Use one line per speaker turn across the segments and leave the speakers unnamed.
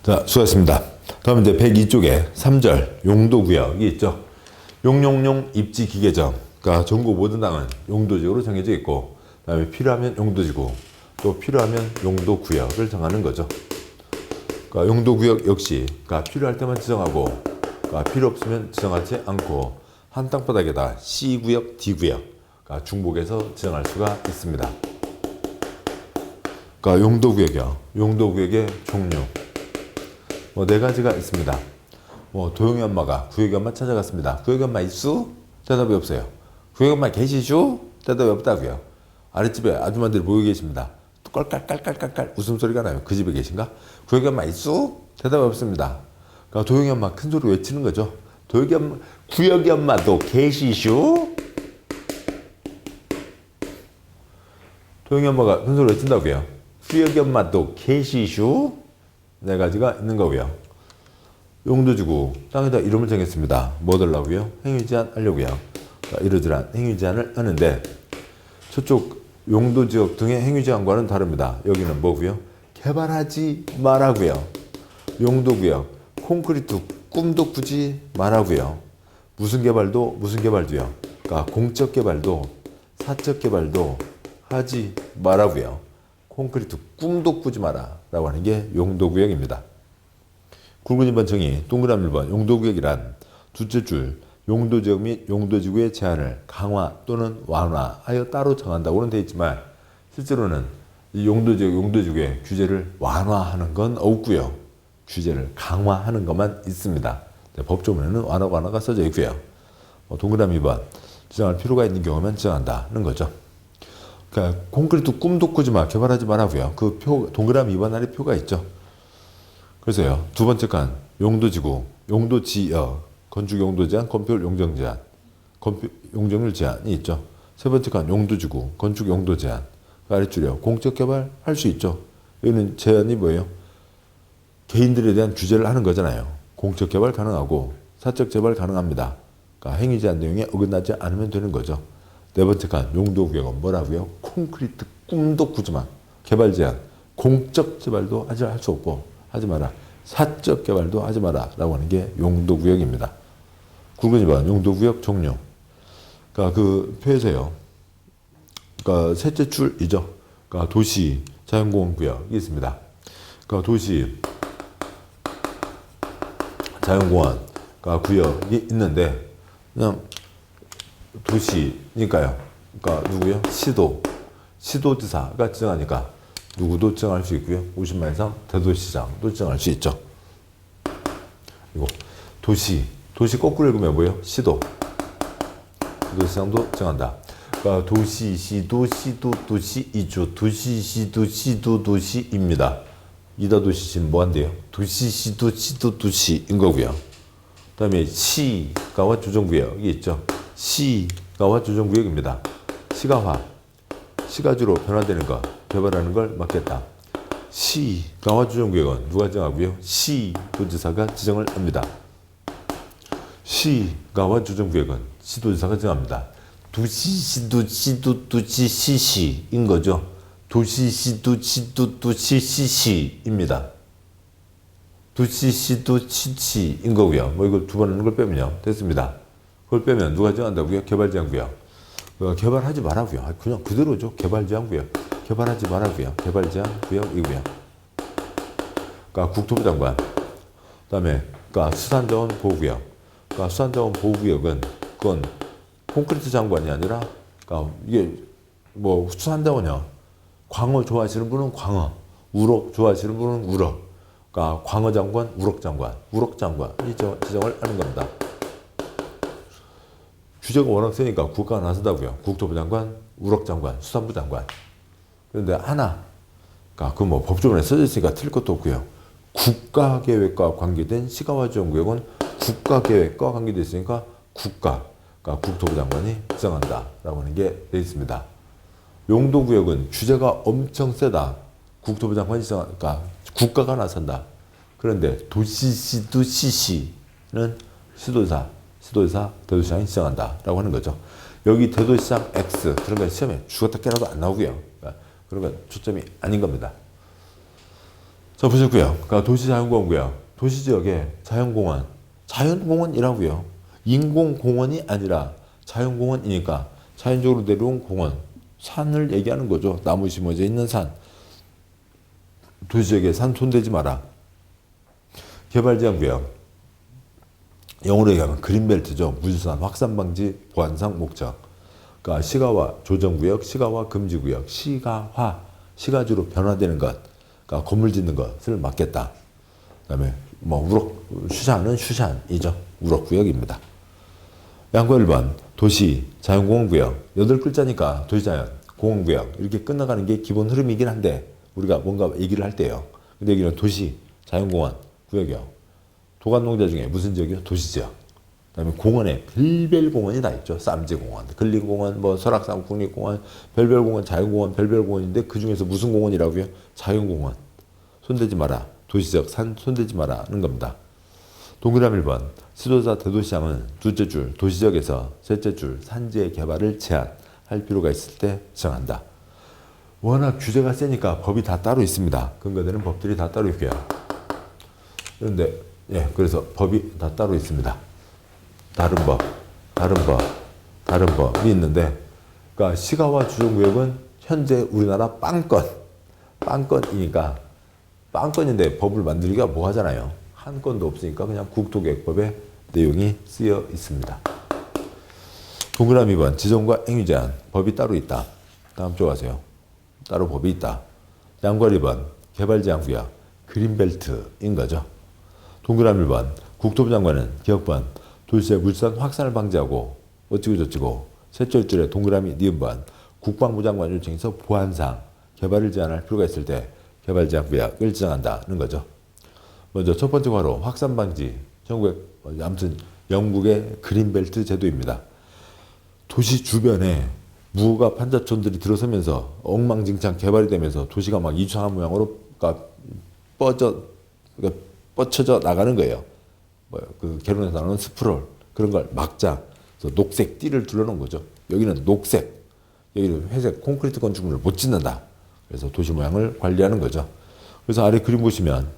자, 수고하셨습니다. 다음 이제 102쪽에 3절 용도구역이 있죠. 용용용 입지 기계점. 그러니까 전국 모든 땅은 용도지구로 정해져 있고, 그 다음에 필요하면 용도지구, 또 필요하면 용도구역을 정하는 거죠. 그러니까 용도구역 역시 그러니까 필요할 때만 지정하고, 그러니까 필요 없으면 지정하지 않고 한 땅바닥에다 C구역, D구역, 그러니까 중복해서 지정할 수가 있습니다. 그러니까 용도구역이요. 용도구역의 종류. 네 가지가 있습니다. 도영이 엄마가 구역이 엄마 찾아갔습니다. 구역이 엄마 있수? 대답이 없어요. 구역이 엄마 계시슈? 대답이 없다고요. 아랫집에 아줌마들이 모여 계십니다. 깔깔깔깔깔 웃음소리가 나요. 그 집에 계신가? 구역이 엄마 있수? 대답이 없습니다. 그러니까 도영이 엄마 큰 소리로 외치는 거죠. 도영이 엄마, 구역이 엄마도 계시슈? 도영이 엄마가 큰 소리로 외친다고요. 구역이 엄마도 계시슈? 네 가지가 있는 거고요. 용도지구 땅에다 이름을 정했습니다. 뭐 하려고요? 행위제한 하려고요. 그러니까 이러저러한 행위제한을 하는데 저쪽 용도지역 등의 행위제한과는 다릅니다. 여기는 뭐고요? 개발하지 말라고요. 용도구역 콘크리트 꿈도 꾸지 말라고요. 무슨 개발도요. 그러니까 공적 개발도 사적 개발도 하지 말라고요. 콘크리트 꿈도 꾸지 마라 라고 하는 게 용도구역입니다. 굵은 2번 정의, 동그라미 1번 용도구역이란 둘째 줄 용도지역 및 용도지구의 제한을 강화 또는 완화하여 따로 정한다고는 되어 있지만 실제로는 이 용도지역, 용도지구의 규제를 완화하는 건 없고요. 규제를 강화하는 것만 있습니다. 법조문에는 완화가 써져 있고요. 동그라미 2번 지정할 필요가 있는 경우만 지정한다는 거죠. 그러니까 콘크리트 꿈도 꾸지 마, 개발하지 말라고요. 그 표, 동그라미 2번 아래 표가 있죠. 그래서요, 두 번째 칸 용도지구, 용도지역, 건축 용도 제한, 건폐율 용적 제한, 용적률 제한이 있죠. 세 번째 칸 용도지구, 건축 용도 제한, 그 아래줄이요. 공적 개발 할 수 있죠. 여기는 제한이 뭐예요? 개인들에 대한 규제를 하는 거잖아요. 공적 개발 가능하고 사적 개발 가능합니다. 그러니까 행위 제한 내용에 어긋나지 않으면 되는 거죠. 네 번째 칸 용도구역은 뭐라고요? 콘크리트 꿈도 꾸지 마. 개발 제한, 공적 개발도 할 수 없고 하지 마라. 사적 개발도 하지 마라 라고 하는 게 용도구역입니다. 굵은 2번 용도구역 종류. 그러니까 그 표에서요. 그러니까 셋째 줄이죠. 그러니까 도시 자연공원구역이 있습니다. 그러니까 도시 자연공원 구역이 있는데 그냥 도시니까요. 그러니까 누구요? 시도지사가 지정하니까 누구도 지정할 수 있고요. 50만 이상 대도시장도 지정할 수 있죠. 그리고 도시 거꾸로 읽으면 뭐예요? 시도시장도 지정한다. 그러니까 도시, 시도, 도시, 이주, 도시, 시도, 도시입니다. 이다 도시는 뭐 한대요? 도시, 시도, 도시인 거고요. 그 다음에 시가와 조정구역이 있죠. 시가와 조정구역입니다. 시가주로 변화되는 것, 개발하는 걸 막겠다. 시가와 조정구역은 누가 지정하고요? 시도지사가 지정을 합니다. 시가와 조정구역은 시도지사가 지정합니다. 도시, 도시, 시인 거죠. 도시, 도시, 시입니다. 도시, 시인 거고요. 뭐 이거 두 번 하는 걸 빼면요. 됐습니다. 그걸 빼면 누가 정한다고요? 개발제한구역. 개발하지 말라고요. 그냥 그대로죠. 개발제한구역. 개발하지 말라고요. 개발제한구역이고요. 그러니까 국토부 장관. 그다음에 그러니까 수산자원 보호구역. 그러니까 수산자원 보호구역은 그건 콘크리트 장관이 아니라 그러니까 이게 뭐 수산자원이요. 광어 좋아하시는 분은 광어, 우럭 좋아하시는 분은 우럭. 그러니까 광어 장관, 우럭 장관이 지정을 하는 겁니다. 규제가 워낙 세니까 국가가 나선다고요. 국토부 장관, 우럭 장관, 수산부 장관. 그런데 하나, 그러니까 그 뭐 법조문에 써져 있으니까 틀릴 것도 없고요. 국가계획과 관계된 시가와지원구역은 국가계획과 관계되어 있으니까 그러니까 국토부 장관이 지정한다라고 하는 게 되어 있습니다. 용도구역은 규제가 엄청 세다. 국토부 장관이 지정하니까 국가가 나선다. 그런데 도시, 시는 시도지사, 대도시장이 지정한다라고 하는 거죠. 여기 대도시장 X 그런 건 시험에 죽었다 깨라도 안 나오고요. 그러니까 그런 건 초점이 아닌 겁니다. 자, 보셨고요. 그러니까 도시자연공원고요. 도시지역에 자연공원, 자연공원이라고요. 인공공원이 아니라 자연공원이니까 자연적으로 내려온 공원, 산을 얘기하는 거죠. 나무 심어져 있는 산. 도시지역에 산 손대지 마라. 개발제한구역. 영어로 얘기하면 그린벨트죠. 물산, 확산 방지, 보안상 목적. 그러니까 시가화 조정구역, 시가화 금지구역, 시가화, 시가지로 변화되는 것. 그러니까 건물 짓는 것을 막겠다. 그다음에 뭐 우럭 슈샨은 슈샨이죠. 우럭구역입니다. 양구 1번 도시 자연공원구역. 8글자니까 도시자연 공원구역 이렇게 끝나가는 게 기본 흐름이긴 한데 우리가 뭔가 얘기를 할 때요. 근데 여기는 도시 자연공원 구역이요. 도관농자 중에 무슨 지역이요? 도시지역. 그다음에 공원에 별별 공원이 다 있죠. 쌈지공원, 근린공원, 뭐 설악산 국립공원, 별별공원, 자연공원, 별별공원인데 그 중에서 무슨 공원이라고요? 자연공원. 손대지 마라. 도시지역 산 손대지 마라는 겁니다. 동그라미 1번 지도자 대도시장은 둘째 줄 도시지역에서 셋째 줄 산지의 개발을 제한할 필요가 있을 때 정한다. 워낙 규제가 세니까 법이 다 따로 있습니다. 근거되는 법들이 다 따로 있고요. 그런데 예, 그래서 법이 다 따로 있습니다. 다른 법이 있는데, 그러니까 시가와 주정구역은 현재 우리나라 빵건이니까 빵건인데 법을 만들기가 뭐 하잖아요. 한 건도 없으니까 그냥 국토계획법에 내용이 쓰여 있습니다. 동그라미 2번 지정과 행위 제한 법이 따로 있다. 다음 쪽 가세요. 따로 법이 있다. 양괄 2번 개발 제한 구역 그린벨트인 거죠. 동그라미 1번 국토부 장관은 기업번 도시의 물산 확산을 방지하고 어찌고 저찌고 셋째 줄에 동그라미 니은번 국방부 장관 요청에서 보안상 개발을 제한할 필요가 있을 때 개발 제한 구역을 지정한다는 거죠. 먼저 첫 번째 과로 확산 방지 아무튼 영국의 그린벨트 제도입니다. 도시 주변에 무허가 판자촌들이 들어서면서 엉망진창 개발이 되면서 도시가 막 이상한 모양으로 뻗쳐져 나가는 거예요. 그 개론에서 나오는 스프롤 그런 걸 막자. 그래서 녹색 띠를 둘러놓은 거죠. 여기는 녹색, 여기는 회색 콘크리트 건축물을 못 짓는다. 그래서 도시 모양을 관리하는 거죠. 그래서 아래 그림 보시면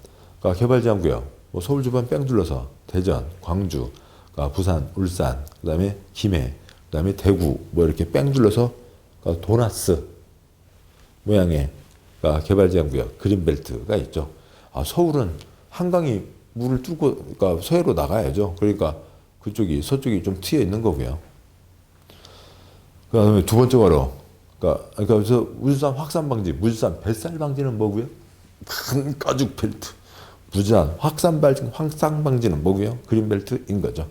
그러니까 개발 제한구역 뭐 서울 주변 뺑 둘러서 대전, 광주, 그러니까 부산, 울산, 그다음에 김해, 그다음에 대구 뭐 이렇게 뺑 둘러서 그러니까 도나스 모양의 그러니까 개발 제한구역 그린벨트가 있죠. 서울은 한강이 물을 뚫고 그러니까 서해로 나가야죠. 그러니까 그쪽이 서쪽이 좀 트여 있는 거고요. 그다음에 두 번째 과로 그러니까 그래서 울산 확산 방지, 물산 뱃살 방지는 뭐고요? 큰 가죽 벨트. 부산 확산 방지는 뭐고요? 그린벨트인 거죠.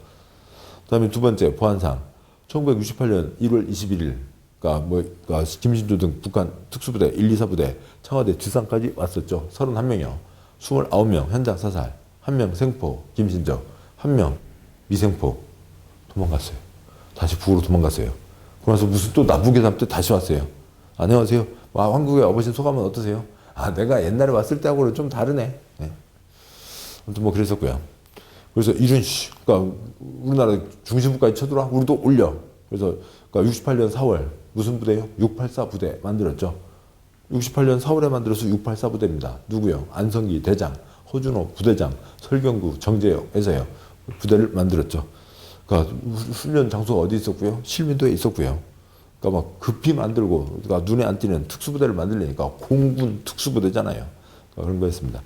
그다음에 두 번째 보안상 1968년 1월 21일 그러니까 김신조 등 북한 특수부대 1, 2, 4부대 청와대 지상까지 왔었죠. 31명이요. 29명 현장 사살, 1명 생포 김신조, 1명 미생포 도망갔어요. 다시 북으로 도망갔어요. 그러면서 무슨 또 남북회담 때 다시 왔어요. 안녕하세요. 한국에 와보신 소감은 어떠세요? 내가 옛날에 왔을 때하고는 좀 다르네. 네. 아무튼 뭐 그랬었고요. 그래서 이런 그러니까 우리나라 중심부까지 쳐들어와 우리도 올려. 그래서 그러니까 68년 4월 무슨 부대요? 684 부대 만들었죠. 68년 4월에 만들어서 684 부대입니다. 누구요? 안성기 대장, 허준호 부대장, 설경구 정재영에서요. 부대를 만들었죠. 그러니까 훈련 장소가 어디 있었고요? 실민도에 있었고요. 그러니까 막 급히 만들고 그러니까 눈에 안 띄는 특수부대를 만들려니까 공군 특수부대잖아요. 그러니까 그런 거였습니다.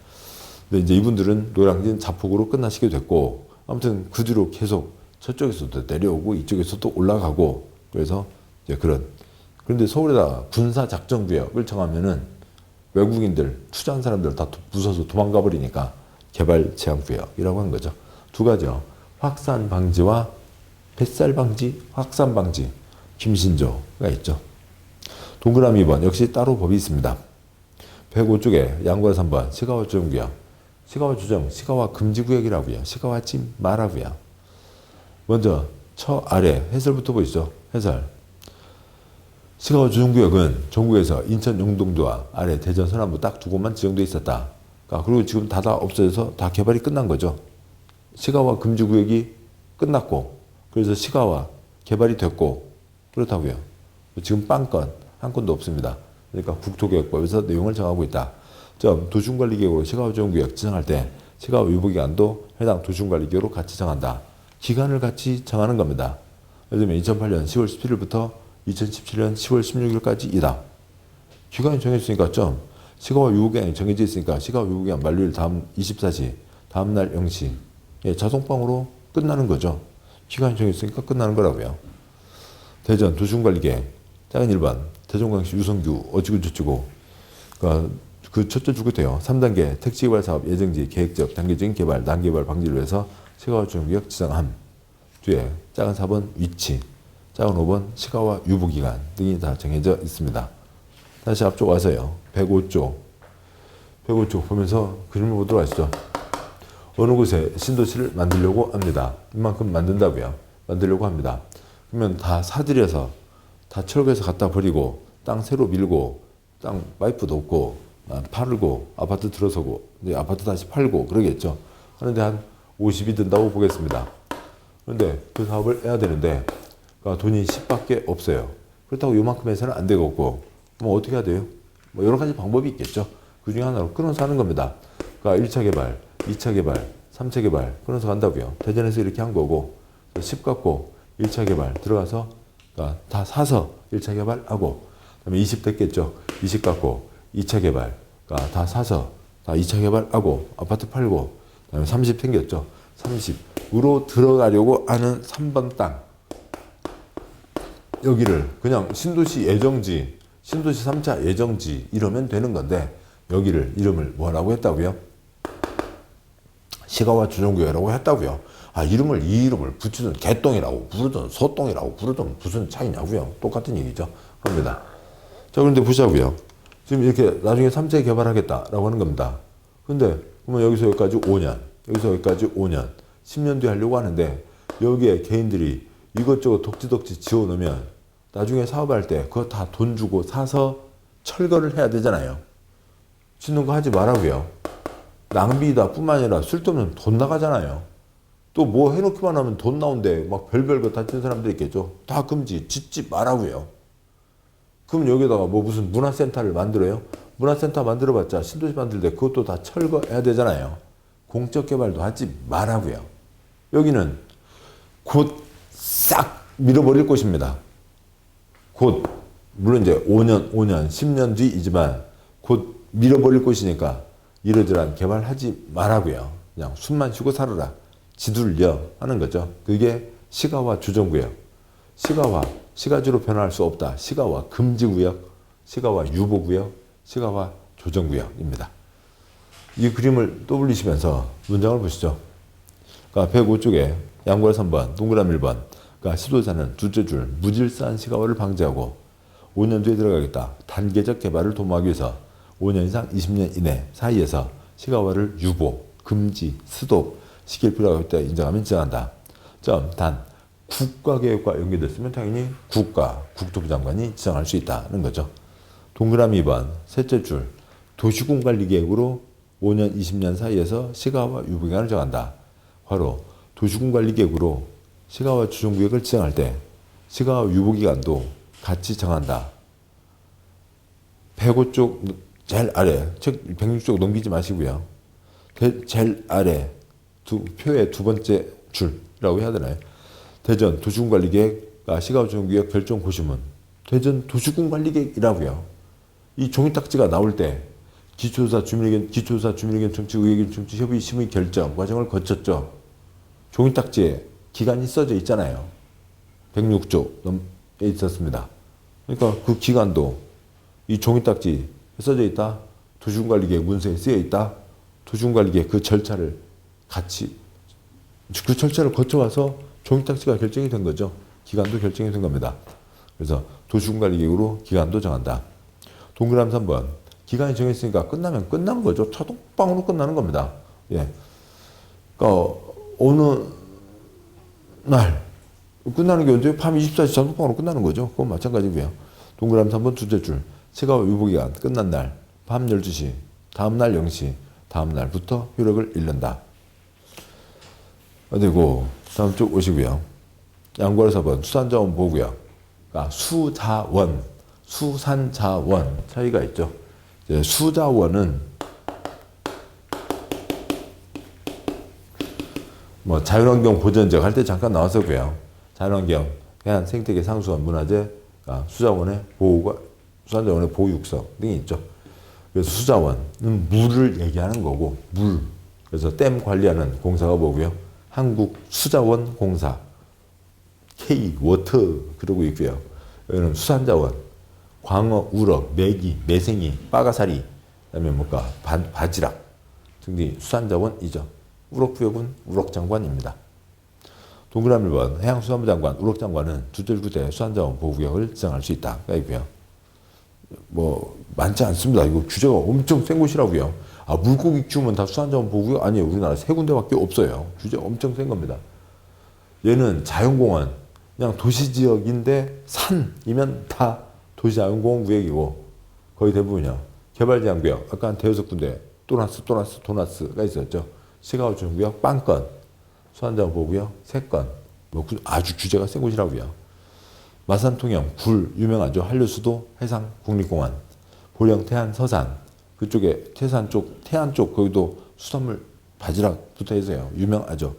근데 이제 이분들은 노량진 자폭으로 끝나시게 됐고 아무튼 그 뒤로 계속 저쪽에서도 내려오고 이쪽에서도 올라가고 그래서 이제 그런데 서울에다 군사작전구역을 정하면은 외국인들 투자한 사람들 다 부숴서 도망가 버리니까 개발 제한구역이라고 한 거죠. 두 가지요. 확산 방지와 뱃살 방지, 확산 방지. 김신조가 있죠. 동그라미 2번 역시 따로 법이 있습니다. 105쪽에 양구가 3번 시가화 조정구역. 시가화 조정, 시가화 금지구역이라고요. 시가화하지 말라고요. 먼저 처 아래 해설부터 보시죠. 해설. 시가화 조정구역은 전국에서 인천 영동도와 아래 대전 서남부 딱 두 곳만 지정돼 있었다. 그리고 지금 다 없어져서 다 개발이 끝난 거죠. 시가화 금지구역이 끝났고 그래서 시가화 개발이 됐고 그렇다고요. 지금 빵건 한 건도 없습니다. 그러니까 국토계획법에서 내용을 정하고 있다. 점 도중관리계획으로 시가화조정구역 지정할 때 시가화 유보기간도 해당 도중관리계획으로 같이 정한다. 기간을 같이 정하는 겁니다. 예를 들면 2008년 10월 17일부터 2017년 10월 16일까지이다. 기간이 정해졌으니까 점 시가화 유보기간이 정해져 있으니까 시가화 유보기간 만료일 다음 24시 다음날 0시 자동방으로 끝나는 거죠. 기간이 정해졌으니까 끝나는 거라고요. 대전 도중관리계획 작은 1번 대전광시 유성규 어찌고저찌고 그 첫째 주구대요. 3단계 택지개발 사업 예정지 계획적 단계적인 개발 난개발 방지를 위해서 시가화조정구역 지정함. 뒤에 작은 4번 위치 작은 5번 시가화 유보기간 등이 다 정해져 있습니다. 다시 앞쪽 와서요. 105쪽 보면서 그림을 보도록 하시죠. 어느 곳에 신도시를 만들려고 합니다. 이만큼 만든다고요. 만들려고 합니다. 그러면 다 사들여서 다 철거해서 갖다 버리고 땅 새로 밀고 땅 파이프도 없고 팔고 아파트 들어서고 이제 아파트 다시 팔고 그러겠죠. 하는데 한 50이 든다고 보겠습니다. 그런데 그 사업을 해야 되는데 돈이 10밖에 없어요. 그렇다고 요만큼 해서는 안 되겠고 뭐 어떻게 해야 돼요? 뭐 여러 가지 방법이 있겠죠. 그 중에 하나로 끊어서 하는 겁니다. 그러니까 1차 개발, 2차 개발, 3차 개발 끊어서 간다고요. 대전에서 이렇게 한 거고 10 갖고 1차 개발 들어가서 다 사서 1차 개발하고 그다음에 20 됐겠죠. 20 갖고 2차 개발 다 사서 다 2차 개발하고 아파트 팔고 그다음에 30 생겼죠. 30으로 들어가려고 하는 3번 땅 여기를 그냥 신도시 예정지 신도시 3차 예정지 이러면 되는 건데 여기를 이름을 뭐라고 했다고요? 시가화조정구역이라고 했다고요. 이 이름을 붙이든 개똥이라고 부르든 소똥이라고 부르든 무슨 차이냐고요. 똑같은 얘기죠. 그럽니다. 자, 그런데 보자고요. 지금 이렇게 나중에 3차 개발하겠다라고 하는 겁니다. 근데 그러면 여기서 여기까지 5년, 여기서 여기까지 5년, 10년 뒤에 하려고 하는데 여기에 개인들이 이것저것 독지독지 지어놓으면 나중에 사업할 때 그거 다 돈 주고 사서 철거를 해야 되잖아요. 짓는 거 하지 말라고요. 낭비다 뿐만 아니라 쓸데없는 돈 나가잖아요. 또 뭐 해놓기만 하면 돈 나온대 막 별별 거 다 치는 사람들 있겠죠. 다 금지 짓지 말라고요. 그럼 여기다가 뭐 무슨 문화센터를 만들어요? 문화센터 만들어봤자 신도시 만들 때 그것도 다 철거해야 되잖아요. 공적 개발도 하지 말라고요. 여기는 곧 싹 밀어버릴 곳입니다. 곧 물론 이제 5년, 10년 뒤이지만 곧 밀어버릴 곳이니까 이러저러한 개발하지 말라고요. 그냥 숨만 쉬고 살아라. 지둘려 하는 거죠. 그게 시가화 조정구역. 시가지로 변화할 수 없다. 시가화 금지구역, 시가화 유보구역, 시가화 조정구역입니다. 이 그림을 떠올리시면서 문장을 보시죠. 그러니까 105쪽에 양괄 3번, 동그라미 1번. 그러니까 시도자는 둘째 줄 무질서한 시가화를 방지하고 5년 뒤에 들어가겠다. 단계적 개발을 도모하기 위해서 5년 이상 20년 이내 사이에서 시가화를 유보, 금지, 스톱 시킬 필요가 있다 인정하면 지정한다. 단 국가계획과 연계됐으면 당연히 국토부 장관이 지정할 수 있다는 거죠. 동그라미 2번 셋째 줄 도시군관리계획으로 5년 20년 사이에서 시가화 유보기간을 정한다. 바로 도시군관리계획으로 시가화 조정구역을 지정할 때 시가화 유보기간도 같이 정한다. 105쪽 제일 아래 즉 106쪽 넘기지 마시고요. 제일 아래 표의 두 번째 줄이라고 해야 되나요? 대전 도시군관리계획 시가화조정구역 결정 고시문 대전 도시군관리계획이라고요. 이 종이딱지가 나올 때 기초조사 주민의견 청취 의견 청취 협의 심의 결정 과정을 거쳤죠. 종이딱지에 기간이 써져 있잖아요. 106조에 있었습니다. 그러니까 그 기간도 이 종이딱지에 써져 있다. 도시군관리계획 문서에 쓰여 있다. 도시군관리계획 그 절차를 같이 그 절차를 거쳐와서 종이딱지가 결정이 된 거죠. 기간도 결정이 된 겁니다. 그래서 도시군관리계획으로 기간도 정한다. 동그라미 3번 기간이 정했으니까 끝나면 끝난 거죠. 자동방으로 끝나는 겁니다. 예. 그러니까 어느 날 끝나는 게 언제? 밤 24시 자동방으로 끝나는 거죠. 그건 마찬가지고요. 동그라미 3번 둘째 줄 시가화 유보기간 끝난 날 밤 12시 다음날 0시 다음 날부터 효력을 잃는다. 그리고 다음 쪽 오시고요. 양괄 4번 수산자원 보호구역. 그러니까 수산자원 차이가 있죠. 수자원은 뭐 자연환경 보전적 할 때 잠깐 나왔었고요. 자연환경, 해안 생태계 상수원 문화재, 수자원의 보호가 수자원의 보호 육성 등이 있죠. 그래서 수자원은 물을 얘기하는 거고 물. 그래서 댐 관리하는 공사가 뭐고요? 한국수자원공사 K 워터 그러고 있고요. 여기는 수산자원, 광어, 우럭, 메기, 매생이, 빠가사리, 그다음에 뭔가 바지락 등등이 수산자원이죠. 우럭구역은 우럭장관입니다. 동그라미 1번 해양수산부 장관, 우럭장관은 두절구대 수산자원 보호구역을 지정할 수 있다가 있고요. 뭐 많지 않습니다. 이거 규제가 엄청 센 곳이라고요. 물고기 키우면 다 수산자원 보호구역 아니에요. 우리나라 3군데밖에 없어요. 규제 엄청 센 겁니다. 얘는 자연공원, 그냥 도시지역인데 산이면 다 도시자연공원 구역이고 거의 대부분이요. 개발제한구역, 아까 한 5군데 도나스가 있었죠. 시가우주구역 빵건, 수산자원 보호구역 3건, 뭐 아주 규제가 센 곳이라고요. 마산통영, 굴 유명하죠. 한류수도, 해상, 국립공원, 보령, 태안, 서산 그쪽에 태안 쪽 거기도 수산물 바지락 붙어 있어요. 유명하죠.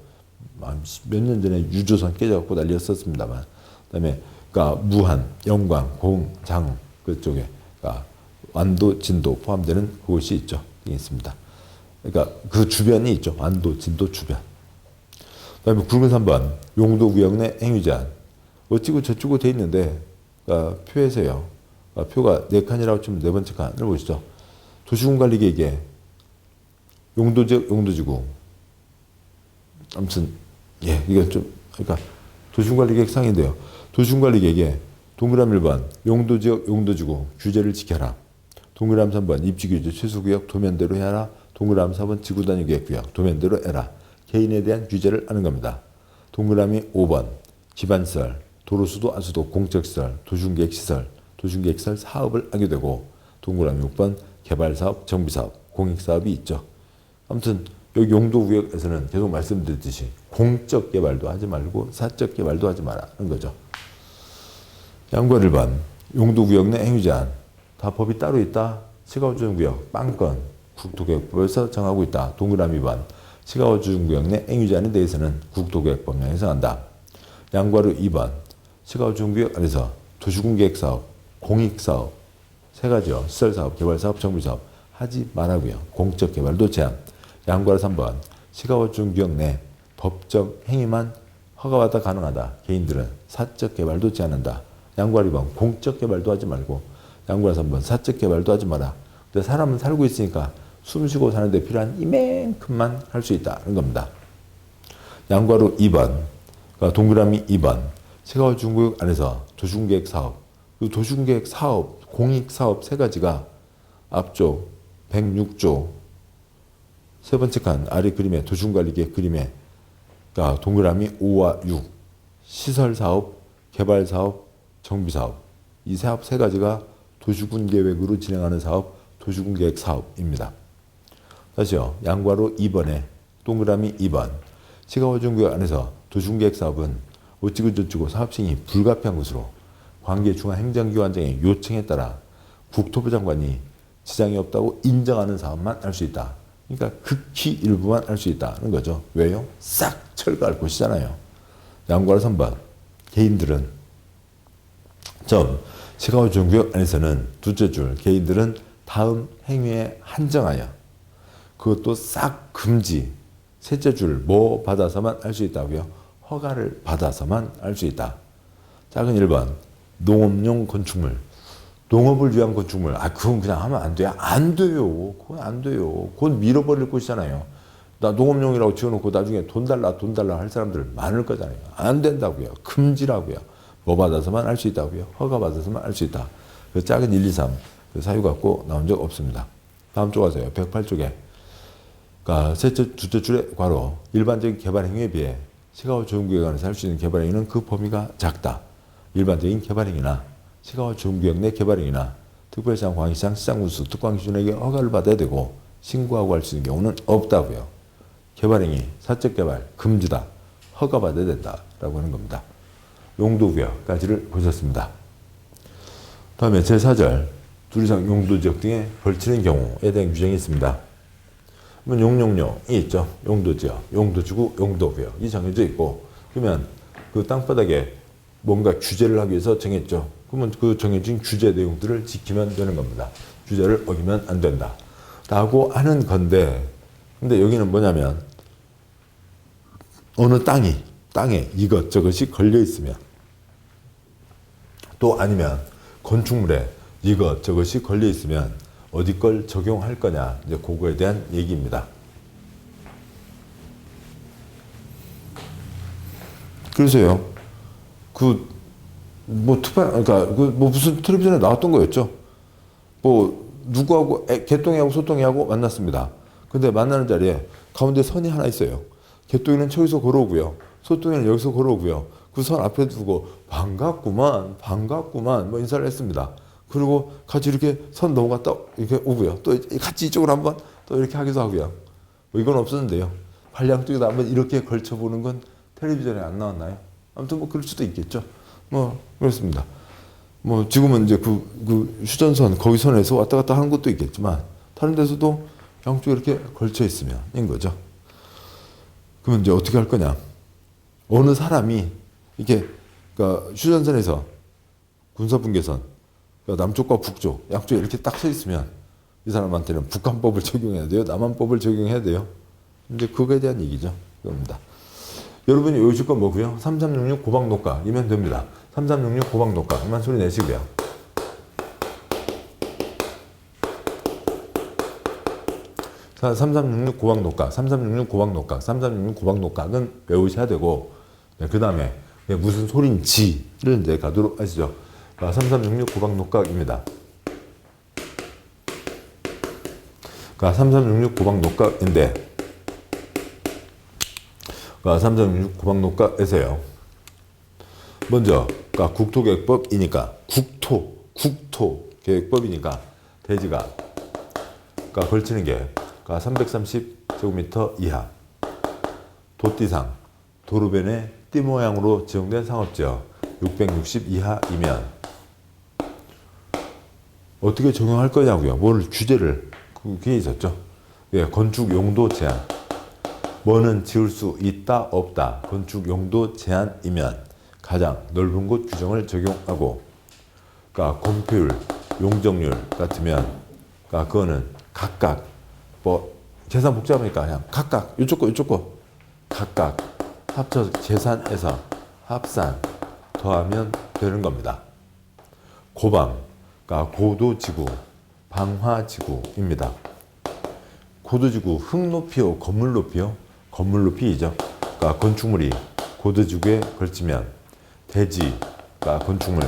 몇 년 전에 유조선 깨져갖고 난리였었습니다만. 그다음에 그러니까 무한, 영광, 공, 장 그쪽에 그러니까 완도, 진도 포함되는 그곳이 있죠. 있습니다. 그러니까 그 주변이 있죠. 완도, 진도 주변. 그다음에 굵은 3번 용도구역 내 행위제한. 어찌고 저찌고 돼 있는데 그러니까 표에서요. 그러니까 표가 4칸이라고 치면 4번째 칸을 보시죠. 도시군관리계획에 용도지역, 용도지구. 아무튼 이건 좀 그러니까 도시군관리계획 상인데요. 도시군관리계획에 동그라미 1번 용도지역, 용도지구 규제를 지켜라. 동그라미 3번 입지규제 최소구역 도면대로 해라. 동그라미 4번 지구단위계획구역 도면대로 해라. 개인에 대한 규제를 하는 겁니다. 동그라미 5번 기반시설, 도로수도, 하수도, 공적시설, 도시계획시설, 도시계획시설 사업을 하게 되고 동그라미 6번 개발사업, 정비사업, 공익사업이 있죠. 아무튼 여기 용도구역에서는 계속 말씀드렸듯이 공적 개발도 하지 말고 사적 개발도 하지 말라는 거죠. 양과 1번 용도구역 내 행위제한 다 법이 따로 있다. 시가우주구역 빵건 국토계획법에서 정하고 있다. 동그라미 2번 시가우주구역 내 행위제한에 대해서는 국토계획법령에 정한다. 양과로 2번 시가우주구역 안에서 도시군계획사업, 공익사업 3가지요. 시설사업, 개발사업, 정비사업 하지 말라고요. 공적 개발도 제한. 양과로 3번 시가우주구역 내 법적 행위만 허가받아 가능하다. 개인들은 사적 개발도 제한한다. 양과로 2번 공적 개발도 하지 말고 양과로 3번 사적 개발도 하지 마라. 근데 사람은 살고 있으니까 숨쉬고 사는데 필요한 이만큼만 할 수 있다는 겁니다. 양과로 2번 동그라미 2번 시가우주구역 안에서 도시군계획 사업, 도시군계획 사업, 공익사업 3가지가 앞쪽 106조 3번째 칸 아래 그림에 도시군관리계획 그림에 동그라미 5와 6 시설사업, 개발사업, 정비사업 이 사업 3가지가 도시군계획으로 진행하는 사업, 도시군계획 사업입니다. 다시요. 양과로 2번에 동그라미 2번 시가우주구역 안에서 도시군계획 사업은 어찌고 저찌고 사업 시행이 불가피한 것으로 관계 중앙행정기관장의 요청에 따라 국토부 장관이 지장이 없다고 인정하는 사업만 할 수 있다. 그러니까 극히 일부만 할 수 있다는 거죠. 왜요? 싹 철거할 곳이잖아요. 양과로 3번 개인들은 시가우주구역 안에서는 둘째 줄 개인들은 다음 행위에 한정하여 그것도 싹 금지. 셋째 줄 뭐 받아서만 할 수 있다고요? 허가를 받아서만 할 수 있다. 작은 1번 농업용 건축물. 농업을 위한 건축물. 그건 그냥 하면 안 돼요. 안 돼요. 그건 안 돼요. 그건 밀어버릴 곳이잖아요. 나 농업용이라고 지어놓고 나중에 돈 달라 할 사람들 많을 거잖아요. 안 된다고요. 금지라고요. 뭐 받아서만 할 수 있다고요? 허가 받아서만 할 수 있다. 그 작은 1, 2, 3 그 사유 갖고 나온 적 없습니다. 다음 쪽 가세요. 108쪽에. 그러니까 둘째 줄의 괄호 일반적인 개발 행위에 비해 시가우주구역 안에서 할 수 있는 개발 행위는 그 범위가 작다. 일반적인 개발 행위나 시가우주구역 내 개발 행위나 특별시장, 광역시장, 시장군수, 특광 기준에게 허가를 받아야 되고 신고하고 할 수 있는 경우는 없다고요. 개발 행위, 사적 개발 금지다. 허가 받아야 된다라고 하는 겁니다. 용도구역까지를 보셨습니다. 다음에 제4절 둘 이상 용도지역 등에 걸치는 경우에 대한 규정이 있습니다. 그러면 용용용이 있죠. 용도지역, 용도지구, 용도구역 이 정해져 있고 그러면 그 땅바닥에 뭔가 규제를 하기 위해서 정했죠. 그러면 그 정해진 규제 내용들을 지키면 되는 겁니다. 규제를 어기면 안 된다. 라고 하는 건데 근데 여기는 뭐냐면 어느 땅에 이것저것이 걸려 있으면 또 아니면 건축물에 이것저것이 걸려 있으면 어디 걸 적용할 거냐 이제 그거에 대한 얘기입니다. 그래서요 그러니까 무슨 텔레비전에 나왔던 거였죠. 누구하고 개똥이하고 소똥이하고 만났습니다. 근데 만나는 자리에 가운데 선이 하나 있어요. 개똥이는 저기서 걸어오고요. 소똥이는 여기서 걸어오고요. 그 선 앞에 두고 반갑구만 뭐 인사를 했습니다. 그리고 같이 이렇게 선 넘어갔다 이렇게 오고요. 또 같이 이쪽으로 한번 또 이렇게 하기도 하고요. 이건 없었는데요. 관량 쪽에다 한번 이렇게 걸쳐보는 건 텔레비전에 안 나왔나요? 아무튼 그럴 수도 있겠죠. 그렇습니다. 지금은 이제 그 휴전선 거기 선에서 왔다 갔다 하는 것도 있겠지만 다른 데서도 양쪽에 이렇게 걸쳐 있으면인 거죠. 그러면 이제 어떻게 할 거냐? 어느 사람이 이렇게 그러니까 휴전선에서 군사분계선 그러니까 남쪽과 북쪽 양쪽에 이렇게 딱 서 있으면 이 사람한테는 북한법을 적용해야 돼요. 남한법을 적용해야 돼요. 이제 그거에 대한 얘기죠. 그겁니다. 여러분이 외우실 건 뭐고요? 3366 고박녹각이면 됩니다. 3366 고박녹각만 소리 내시고요. 자, 3366 고박녹각, 3366 고박녹각, 3366 고박녹각은 외우셔야 되고 그 다음에 무슨 소리인지를 이제 가도록 하시죠. 3366 고박녹각입니다. 3366 고박녹각인데 3366 고박녹각에서요. 먼저 국토계획법이니까 국토계획법이니까 대지가 걸치는 게 330제곱미터 이하 도띠상 도로변의 띠 모양으로 지정된 상업지역 660 이하이면 어떻게 적용할 거냐고요. 뭘 규제를 그게 있었죠. 건축 용도 제한 뭐는 지을 수 있다 없다 건축 용도 제한이면 가장 넓은 곳 규정을 적용하고 건폐율 용적률 같으면 그거는 각각 계산 복잡하니까 그냥 각각 이쪽 거 각각 합쳐 계산해서 합산 더하면 되는 겁니다. 고방 고도지구 방화지구입니다. 고도지구 흙높이요 건물 높이요? 건물 높이이죠. 건축물이 고도지구에 걸치면 대지가 건축물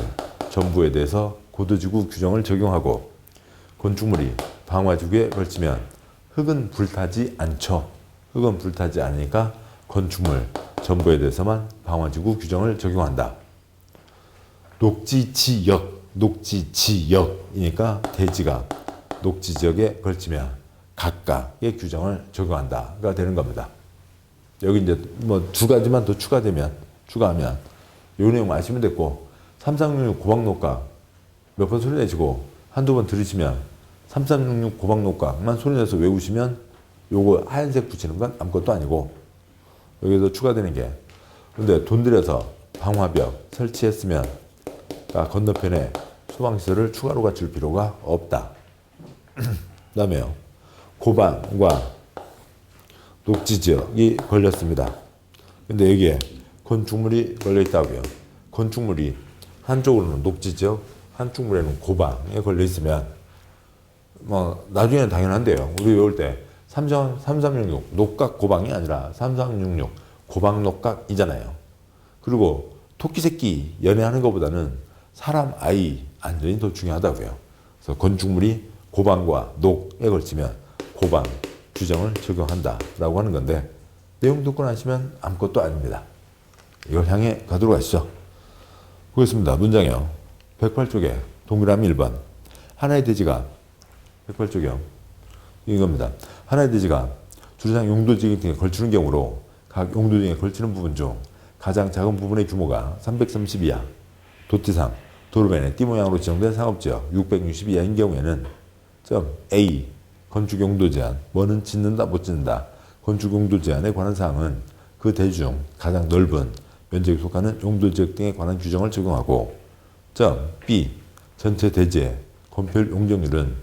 전부에 대해서 고도지구 규정을 적용하고 건축물이 방화지구에 걸치면 흙은 불타지 않죠. 흙은 불타지 않으니까 건축물 전부에 대해서만 방화지구 규정을 적용한다. 녹지지역이니까 대지가 녹지지역에 걸치면 각각의 규정을 적용한다가 되는 겁니다. 여기 이제 두 가지만 더 추가하면 이 내용 아시면 됐고 3366 고박녹각 몇 번 소리 내시고 한두 번 들으시면 3366 고박녹각만 소리 내서 외우시면 요거 하얀색 붙이는 건 아무것도 아니고 여기서 추가되는 게 근데 돈 들여서 방화벽 설치했으면 건너편에 소방시설을 추가로 갖출 필요가 없다. 그 다음에요. 고방과 녹지지역이 걸렸습니다. 근데 여기에 건축물이 걸려있다고요. 건축물이 한쪽으로는 녹지지역, 한쪽으로는 고방에 걸려있으면 나중에는 당연한데요. 우리 외울 때 3366 녹각 고방이 아니라 3366 고방 녹각이잖아요. 그리고 토끼 새끼 연애하는 것보다는 사람 아이 안전이 더 중요하다고요. 그래서 건축물이 고방과 녹에 걸치면 고방 규정을 적용한다라고 하는 건데 내용 듣고 나시면 아무것도 아닙니다. 이걸 향해 가도록 하시죠. 보겠습니다. 문장이요. 108쪽에 동그라미 1번 하나의 대지가 108쪽이요. 이겁니다. 하나의 대지가 주차장 용도지역 등에 걸치는 경우로 각 용도지역에 걸치는 부분 중 가장 작은 부분의 규모가 330 이하 도지상 도로변의 띠 모양으로 지정된 상업지역 660 이하인 경우에는 점 A 건축 용도 제한. 뭐는 짓는다 못 짓는다. 건축 용도 제한에 관한 사항은 그 대지 중 가장 넓은 면적에 속하는 용도 지역 등에 관한 규정을 적용하고 B. 전체 대지의 건폐율 용적률은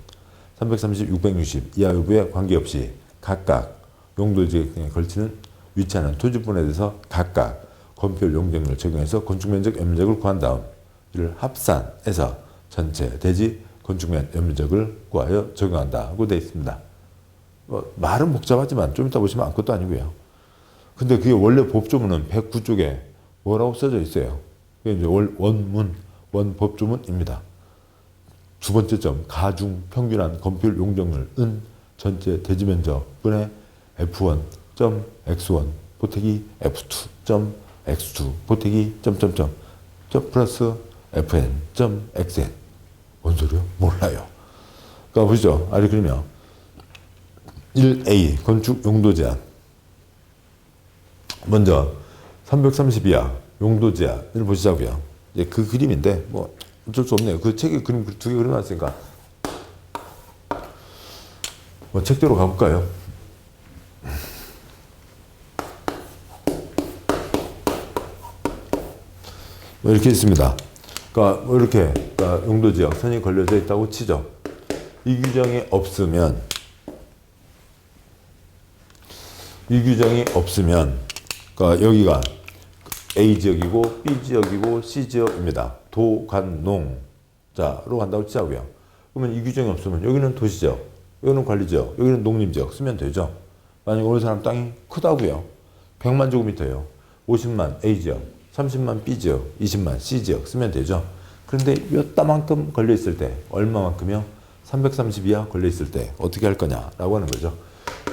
330, 660 이하 여부에 관계없이 각각 용도 지역 등에 걸치는 위치하는 토지분에 대해서 각각 건폐율 용적률을 적용해서 건축면적 연면적을 구한 다음 이를 합산해서 전체 대지 건축면 연면적을 구하여 적용한다고 되어 있습니다. 말은 복잡하지만 좀 이따 보시면 아무것도 아니고요. 근데 그게 원래 법조문은 109쪽에 뭐라고 써져 있어요. 그게 이제 원문, 원법조문입니다. 두 번째 점, 가중 평균한 건폐율 용적률은 전체 대지 면적분의 F1.X1 보태기 F2.X2 보태기 점점점 플러스 FN.XN. 뭔 소리요? 몰라요. 그러니까 보시죠. 아래 그러면 1A 건축 용도 제한. 먼저 330 이하 용도 제한을 보시자고요. 이제 그 그림인데 뭐 어쩔 수 없네요. 그 책에 그림 두 개 그려놨으니까 뭐 책대로 가볼까요? 뭐 이렇게 있습니다. 그러니까 뭐 이렇게 그러니까 용도 지역 선이 걸려져 있다고 치죠. 이 규정이 없으면 그러니까 여기가 A 지역이고 B 지역이고 C 지역입니다. 도관농자로 간다고 치자고요. 그러면 이 규정이 없으면 여기는 도시지역, 여기는 관리지역, 여기는 농림지역 쓰면 되죠. 만약에 어느 사람 땅이 크다고요. 100만 제곱미터예요. 50만 A 지역, 30만 B 지역, 20만 C 지역 쓰면 되죠. 그런데 몇 따만큼 걸려 있을 때 얼마만큼이요? 330 이하 걸려 있을 때 어떻게 할 거냐라고 하는 거죠.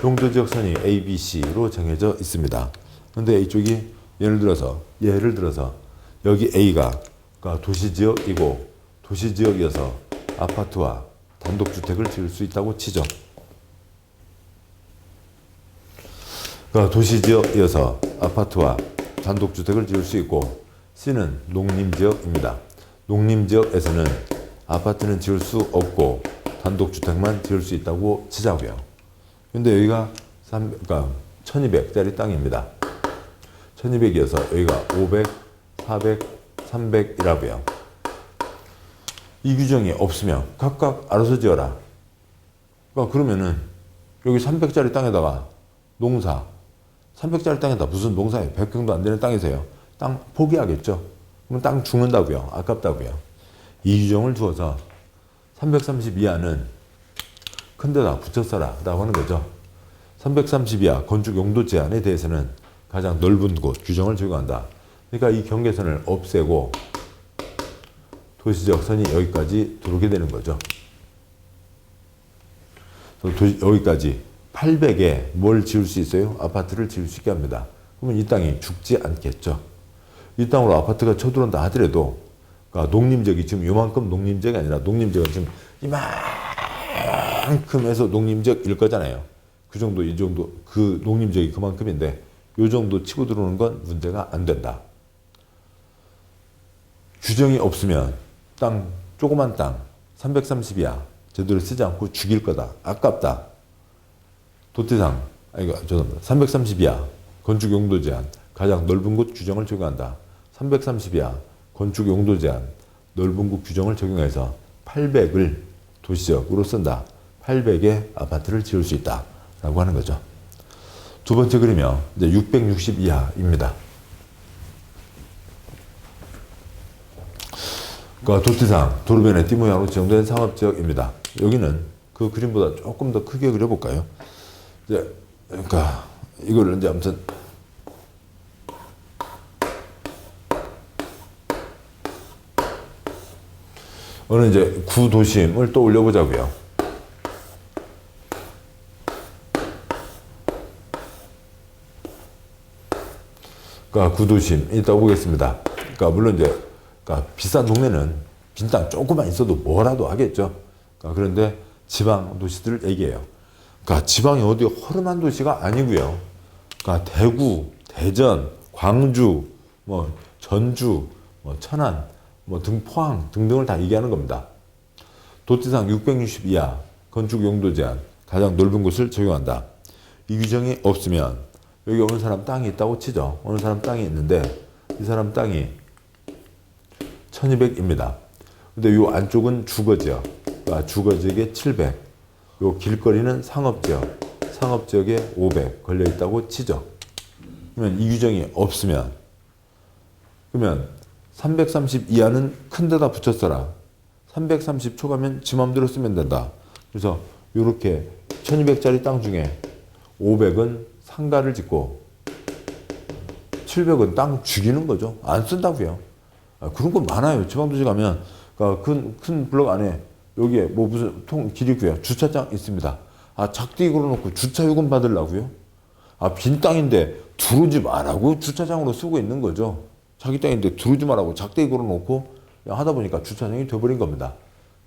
용도 지역선이 A, B, C로 정해져 있습니다. 근데 이쪽이 예를 들어서 여기 A가 도시지역이고 도시지역이어서 아파트와 단독주택을 지을 수 있다고 치죠. 그러니까 도시지역이어서 아파트와 단독주택을 지을 수 있고 C는 농림지역입니다. 농림지역에서는 아파트는 지을 수 없고 단독주택만 지을 수 있다고 치자고요. 근데 여기가 1200짜리 땅입니다. 1200이어서 여기가 500, 400, 300이라고요. 이 규정이 없으면 각각 알아서 지어라. 그러면은 여기 300짜리 땅에다가 농사 300짜리 땅에다 무슨 농사예요? 100평도 안 되는 땅이세요. 땅 포기하겠죠. 그럼 땅 죽는다고요. 아깝다고요. 이 규정을 두어서 330 이하는 큰 데다 붙여 써라 라고 하는 거죠. 330 이하 건축 용도 제한에 대해서는 가장 넓은 곳 규정을 적용한다. 그러니까 이 경계선을 없애고 도시지역 선이 여기까지 들어오게 되는 거죠. 여기까지 800에 뭘 지을 수 있어요? 아파트를 지을 수 있게 합니다. 그러면 이 땅이 죽지 않겠죠. 이 땅으로 아파트가 쳐들어온다 하더라도 그러니까 농림지역이 지금 요만큼 농림지역이 아니라 농림지역은 지금 이만큼 해서 농림지역일 거잖아요. 그 정도, 이 정도, 그 농림지역이 그만큼인데 요 정도 치고 들어오는 건 문제가 안 된다. 규정이 없으면 조그만 땅 330 이하 제대로 쓰지 않고 죽일 거다. 아깝다. 도태상, 330 이하 건축 용도 제한 가장 넓은 곳 규정을 적용한다. 330 이하 건축 용도 제한 넓은 곳 규정을 적용해서 800을 도시지역으로 쓴다. 800의 아파트를 지을 수 있다. 라고 하는 거죠. 두 번째 그림이요. 이제 660 이하입니다. 그러니까 도태상, 도로변의 띠 모양으로 지정된 상업지역입니다. 여기는 그 그림보다 조금 더 크게 그려볼까요? 이제, 그러니까, 이거를 이제 아무튼, 어느 이제 구도심을 또 올려보자고요. 그러니까 구도심 이따 보겠습니다. 그러니까 물론 이제 그러니까 비싼 동네는 빈 땅 조금만 있어도 뭐라도 하겠죠. 그러니까 그런데 지방 도시들을 얘기해요. 그러니까 지방이 어디 허름한 도시가 아니고요. 그러니까 대구, 대전, 광주, 뭐 전주, 뭐 천안, 뭐 등 포항 등등을 다 얘기하는 겁니다. 도지상 660 이하 건축 용도 제한 가장 넓은 곳을 적용한다. 이 규정이 없으면 여기 어느 사람 땅이 있다고 치죠. 어느 사람 땅이 있는데 이 사람 땅이 1200입니다. 근데 이 안쪽은 주거지역, 그러니까 주거지역에 700, 요 길거리는 상업지역, 상업지역에 500 걸려있다고 치죠. 그러면 이 규정이 없으면, 그러면 330 이하는 큰 데다 붙였어라. 330 초과면 지 맘대로 쓰면 된다. 그래서 이렇게 1200짜리 땅 중에 500은 상가를 짓고 700은 땅 죽이는 거죠. 안 쓴다고요. 그런 거 많아요. 지방도시 가면 그러니까 큰 블록 안에 여기에 뭐 무슨 길이 있고요. 주차장 있습니다. 작대기 걸어놓고 주차요금 받으려고요? 빈 땅인데 두르지 말라고 주차장으로 쓰고 있는 거죠. 자기 땅인데 두르지 말라고 작대기 걸어놓고 하다 보니까 주차장이 돼버린 겁니다.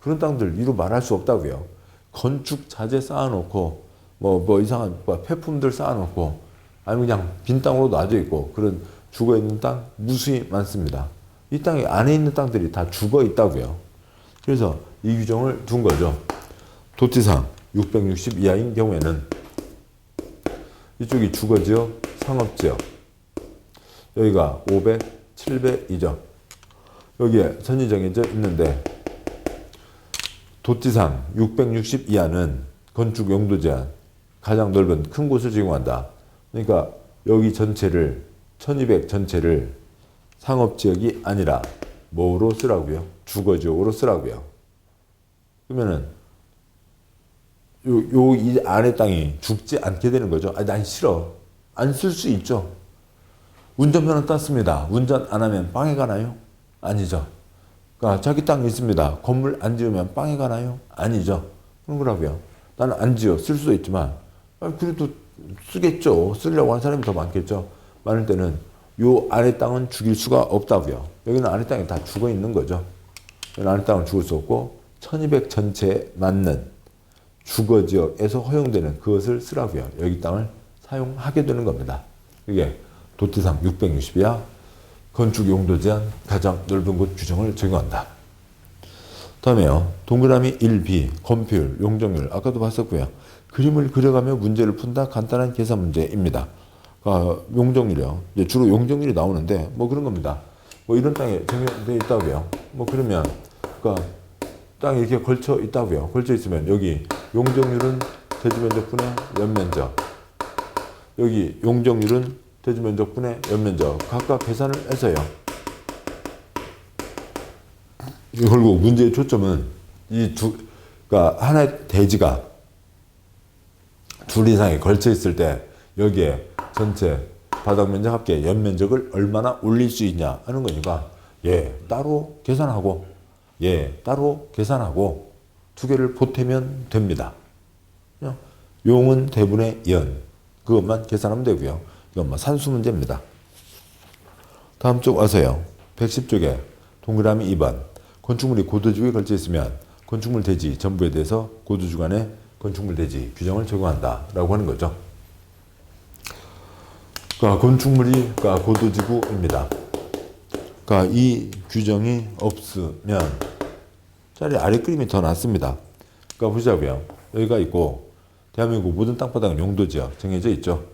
그런 땅들 이루 말할 수 없다고요. 건축 자재 쌓아놓고 뭐 이상한 폐품들 쌓아놓고 아니면 그냥 빈 땅으로 놔져 있고 그런 죽어 있는 땅 무수히 많습니다. 이 땅에 안에 있는 땅들이 다 죽어 있다고요. 그래서 이 규정을 둔 거죠. 도지상 660 이하인 경우에는 이쪽이 주거지역, 상업지역, 여기가 500, 700이죠. 여기에 선이 정해져 있는데 도지상 660 이하는 건축 용도 제한, 가장 넓은 큰 곳을 제공한다. 그러니까 여기 전체를 1200 전체를 상업지역이 아니라 뭐로 쓰라고요? 주거지역으로 쓰라고요. 그러면은 이 안에 땅이 죽지 않게 되는 거죠. 난 싫어. 안 쓸 수 있죠. 운전면허 땄습니다. 운전 안 하면 빵에 가나요? 아니죠. 그러니까 자기 땅이 있습니다. 건물 안 지으면 빵에 가나요? 아니죠. 그런 거라고요. 나는 안 지어. 쓸 수도 있지만 그래도 쓰겠죠. 쓰려고 하는 사람이 더 많겠죠. 많을 때는 요 안에 땅은 죽일 수가 없다고요. 여기는 안에 땅이 다 죽어 있는 거죠. 여기는 안에 땅은 죽을 수 없고 1200 전체에 맞는 주거지역에서 허용되는 그것을 쓰라고요. 여기 땅을 사용하게 되는 겁니다. 이게 도지상 660 이하 건축 용도 제한 가장 넓은 곳 규정을 적용한다. 다음에요. 동그라미 1B 건폐율, 용적률 아까도 봤었고요. 그림을 그려가며 문제를 푼다. 간단한 계산 문제입니다. 용적률이요. 이제 주로 용적률이 나오는데 뭐 그런 겁니다. 뭐 이런 땅에 정해져 있다고요. 뭐 그러면 그러니까 땅이 이렇게 걸쳐 있다고요. 걸쳐 있으면 여기 용적률은 대지면적분의 연면적, 여기 용적률은 대지면적분의 연면적 각각 계산을 해서요. 결국 문제의 초점은 그러니까 하나의 대지가 둘 이상이 걸쳐 있을 때 여기에 전체 바닥 면적 합계 연면적을 얼마나 올릴 수 있냐 하는 거니까 따로 계산하고 따로 계산하고 두 개를 보태면 됩니다. 용은 대분의 연 그것만 계산하면 되고요. 이건 산수 문제입니다. 다음 쪽 와서요. 110쪽에 동그라미 2번 건축물이 고도지구에 걸쳐 있으면 건축물 대지 전부에 대해서 고도주간의 건축물 대지 규정을 적용한다 라고 하는 거죠. 그러니까 건축물이 고도지구입니다. 그러니까 이 규정이 없으면 차라리 아래 그림이 더 낫습니다. 그러니까 보자고요. 여기가 있고 대한민국 모든 땅바닥은 용도지역 정해져 있죠.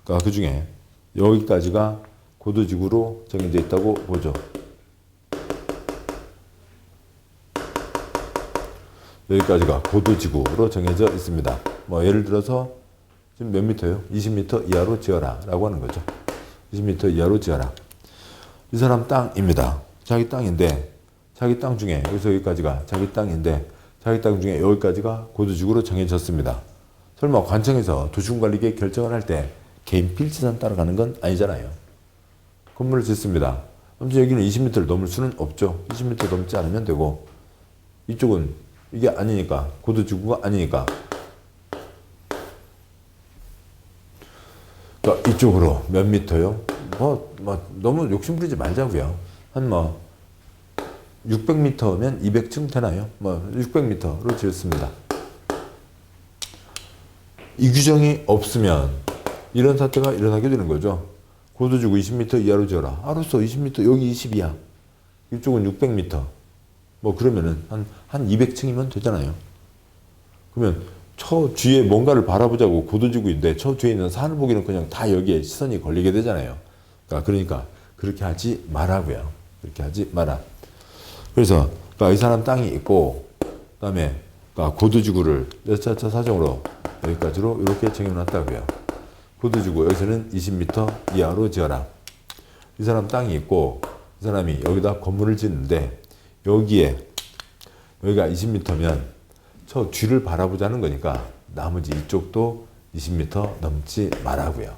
그러니까 그 중에 여기까지가 고도지구로 정해져 있다고 보죠. 여기까지가 고도지구로 정해져 있습니다. 뭐 예를 들어서 지금 몇 미터요? 20m 이하로 지어라 라고 하는 거죠. 20m 이하로 지어라. 이 사람 땅입니다. 자기 땅인데 자기 땅 중에 여기서 여기까지가 자기 땅인데 자기 땅 중에 여기까지가 고도지구로 정해졌습니다. 설마 관청에서 도시군관리계획 결정을 할 때 개인 필지산 따라가는 건 아니잖아요. 건물을 짓습니다. 아무튼 여기는 20m를 넘을 수는 없죠. 20m 넘지 않으면 되고 이쪽은 이게 아니니까 고도지구가 아니니까 그러니까 이쪽으로 몇 미터요? 너무 욕심부리지 말자고요. 한 600m면 200층 되나요? 600m로 지었습니다. 이 규정이 없으면 이런 사태가 일어나게 되는 거죠. 고도지구 20m 이하로 지어라. 알았어. 20m 여기 20이야. 이쪽은 600m. 그러면은 한 200층이면 되잖아요. 그러면 저 뒤에 뭔가를 바라보자고 고도지구인데 저 뒤에 있는 산을 보기는 그냥 다 여기에 시선이 걸리게 되잖아요. 그러니까 그렇게 하지 말라고요. 그렇게 하지 마라. 그래서 이 사람 땅이 있고 그다음에 고도지구를 몇 차차 사정으로 여기까지로 이렇게 정해놨다고요. 고도지구 여기서는 20m 이하로 지어라. 이 사람 땅이 있고 이 사람이 여기다 건물을 짓는데 여기가 20m면 저 뒤를 바라보자는 거니까 나머지 이쪽도 20m 넘지 말라고요.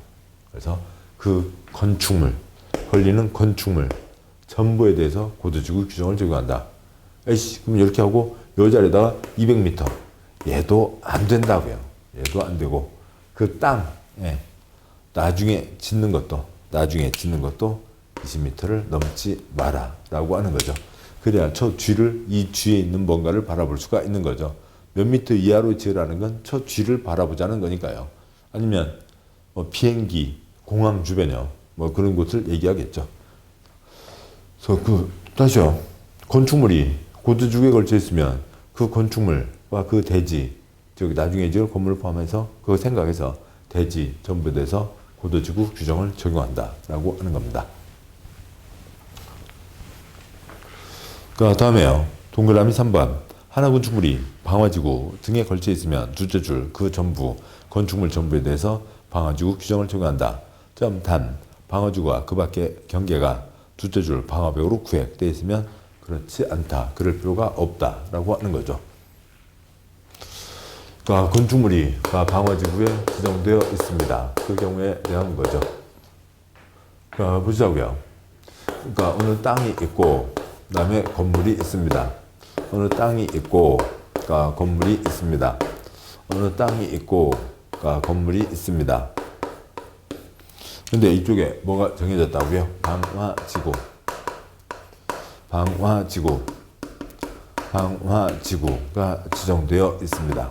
그래서 그 건축물, 걸리는 건축물 전부에 대해서 고도지구 규정을 적용한다. 에이씨, 그럼 이렇게 하고 요 자리에다가 200m. 얘도 안 된다고요. 얘도 안 되고 그 땅에 나중에 짓는 것도 20m를 넘지 마라라고 하는 거죠. 그래야 이 뒤에 있는 뭔가를 바라볼 수가 있는 거죠. 몇 미터 이하로 지으라는 건 저 뒤를 바라보자는 거니까요. 아니면 비행기, 공항 주변이요. 그런 곳을 얘기하겠죠. 그래서 다시요. 건축물이 고도지구에 걸쳐 있으면 그 건축물과 그 대지, 즉 나중에 지을 건물을 포함해서 그거 생각해서 대지 전부에 대해서 고도지구 규정을 적용한다라고 하는 겁니다. 다음에요. 동그라미 3번. 하나 건축물이 방화지구 등에 걸쳐 있으면 둘째 줄 그 전부 건축물 전부에 대해서 방화지구 규정을 적용한다. 단 방화지구와 그 밖의 경계가 둘째 줄 방화벽으로 구획되어 있으면 그렇지 않다. 그럴 필요가 없다라고 하는 거죠. 건축물이 방화지구에 지정되어 있습니다. 그 경우에 대한 거죠. 보자고요. 어느 땅이 있고 그다음에 건물이 있습니다. 어느 땅이 있고 건물이 있습니다. 어느 땅이 있고 건물이 있습니다. 근데 이쪽에 뭐가 정해졌다고요? 방화지구가 지정되어 있습니다.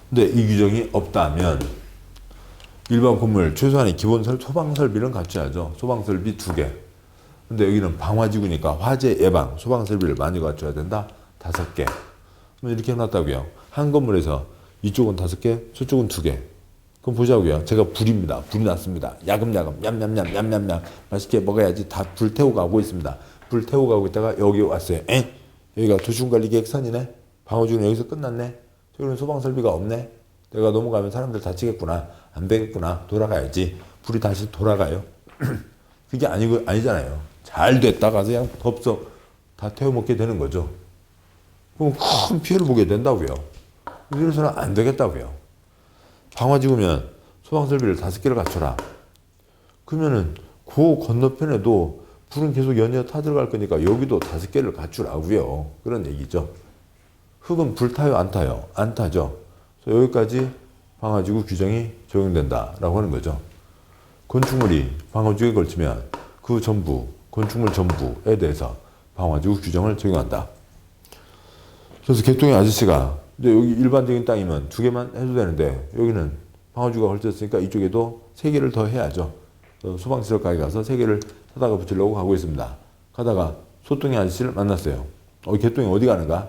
근데 이 규정이 없다면 일반 건물 최소한의 기본 소방 설비는 갖춰야죠. 소방 설비 2개. 근데 여기는 방화지구니까 화재 예방 소방 설비를 많이 갖춰야 된다. 5개. 그럼 이렇게 해놨다고요. 한 건물에서 이쪽은 5개, 저쪽은 2개. 그럼 보자고요. 제가 불입니다. 불이 났습니다. 야금야금 냠냠냠 맛있게 먹어야지. 다 불 태우고 가고 있습니다. 불 태우고 가고 있다가 여기 왔어요. 여기가 도시군관리 계획선이네. 방어주는 여기서 끝났네. 저기는 소방설비가 없네. 내가 넘어가면 사람들 다치겠구나. 안 되겠구나. 돌아가야지. 불이 다시 돌아가요. 그게 아니잖아요. 잘 됐다가 그냥 덥석 다 태워먹게 되는 거죠. 그럼 큰 피해를 보게 된다고요. 이래서는 안 되겠다고요. 방화지구면 소방설비를 5개를 갖춰라. 그러면은 그 건너편에도 불은 계속 연이어 타들어갈 거니까 여기도 5개를 갖추라고요. 그런 얘기죠. 흙은 불 타요, 안 타요? 안 타죠. 그래서 여기까지 방화지구 규정이 적용된다라고 하는 거죠. 건축물이 방화지구에 걸치면 그 전부, 건축물 전부에 대해서 방화지구 규정을 적용한다. 그래서 개통의 아저씨가 근데 여기 일반적인 땅이면 2개만 해도 되는데 여기는 방화지구가 걸쳤으니까 이쪽에도 3개를 더 해야죠. 소방시설 가게 가서 3개를 사다가 붙이려고 가고 있습니다. 가다가 소통의 아저씨를 만났어요. 개통이 어디 가는가?